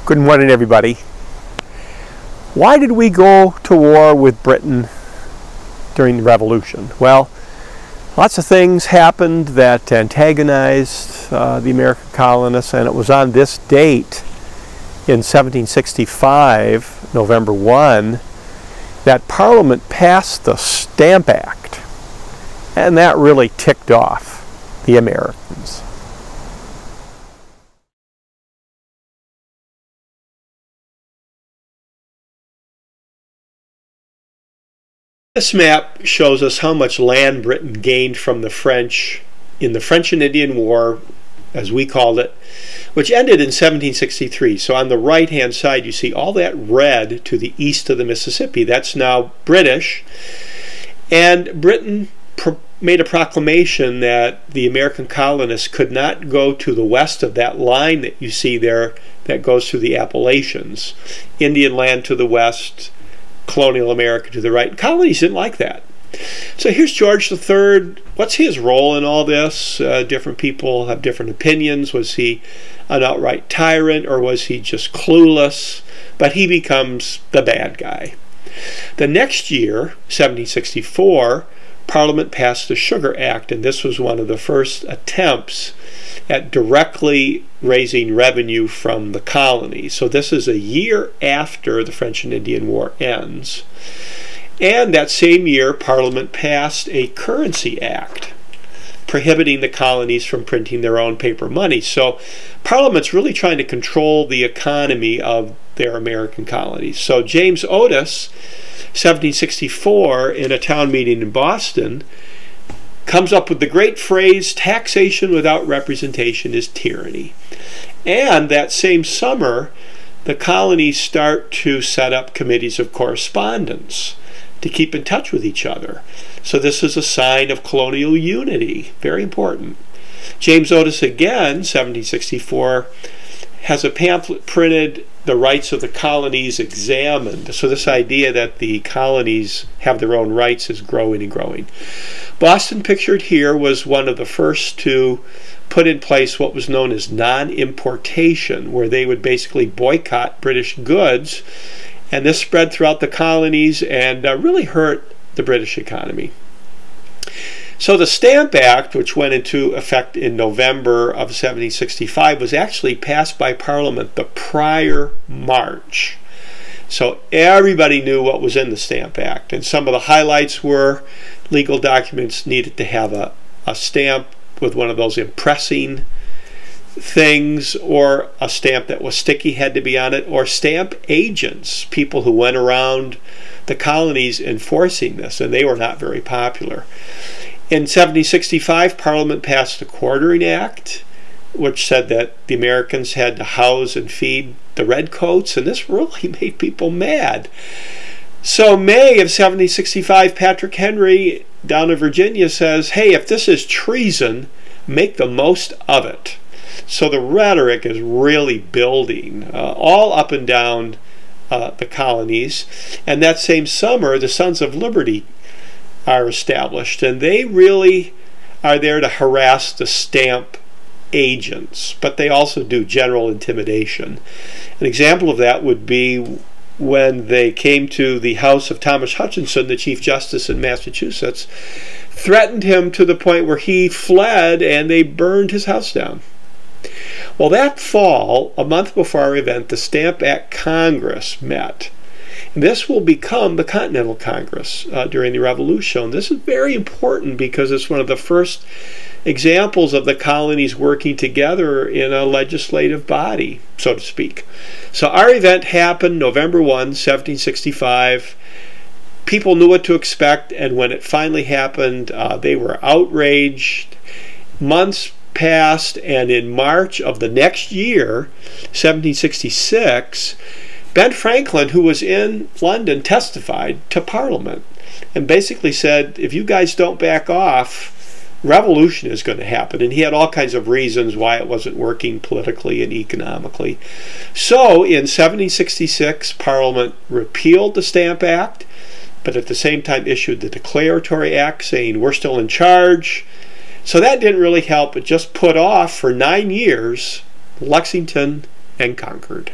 Good morning, everybody. Why did we go to war with Britain during the Revolution? Well, lots of things happened that antagonized the American colonists, and it was on this date in 1765, November 1, that Parliament passed the Stamp Act, and that really ticked off the Americans. This map shows us how much land Britain gained from the French in the French and Indian War, as we called it, which ended in 1763. So on the right-hand side, you see all that red to the east of the Mississippi. That's now British. And Britain made a proclamation that the American colonists could not go to the west of that line that you see there that goes through the Appalachians. Indian land to the west, colonial America to the right. Colonies didn't like that. So here's George III. What's his role in all this? Different people have different opinions. Was he an outright tyrant, or was he just clueless? But he becomes the bad guy. The next year, 1764, Parliament passed the Sugar Act, and this was one of the first attempts at directly raising revenue from the colonies. So this is a year after the French and Indian War ends. And that same year, Parliament passed a Currency Act prohibiting the colonies from printing their own paper money. So Parliament's really trying to control the economy of their American colonies. So James Otis, 1764, in a town meeting in Boston, comes up with the great phrase, taxation without representation is tyranny. And that same summer, the colonies start to set up committees of correspondence to keep in touch with each other. So this is a sign of colonial unity, very important. James Otis again, 1764, has a pamphlet printed, The Rights of the Colonies Examined. So this idea that the colonies have their own rights is growing and growing. Boston, pictured here, was one of the first to put in place what was known as non-importation, where they would basically boycott British goods, and this spread throughout the colonies and really hurt the British economy. So the Stamp Act, which went into effect in November of 1765, was actually passed by Parliament the prior March. So everybody knew what was in the Stamp Act, and some of the highlights were legal documents needed to have a stamp with one of those impressing things, or a stamp that was sticky had to be on it, or stamp agents, people who went around the colonies enforcing this, and they were not very popular. In 1765, Parliament passed the Quartering Act, which said that the Americans had to house and feed the redcoats, and this really made people mad. So May of 1765, Patrick Henry down in Virginia says, hey, if this is treason, make the most of it. So the rhetoric is really building all up and down the colonies. And that same summer, the Sons of Liberty are established, and they really are there to harass the stamp agents, but they also do general intimidation. An example of that would be when they came to the house of Thomas Hutchinson, the Chief Justice in Massachusetts, threatened him to the point where he fled and they burned his house down. Well, that fall, a month before our event, the Stamp Act Congress met. This will become the Continental Congress during the Revolution. This is very important because it's one of the first examples of the colonies working together in a legislative body, so to speak. So our event happened November 1, 1765. People knew what to expect, and when it finally happened, they were outraged. Months passed, and in March of the next year, 1766, Ben Franklin, who was in London, testified to Parliament and basically said, if you guys don't back off, revolution is going to happen. And he had all kinds of reasons why it wasn't working politically and economically. So in 1766, Parliament repealed the Stamp Act, but at the same time issued the Declaratory Act saying we're still in charge. So that didn't really help. It just put off for 9 years Lexington and Concord.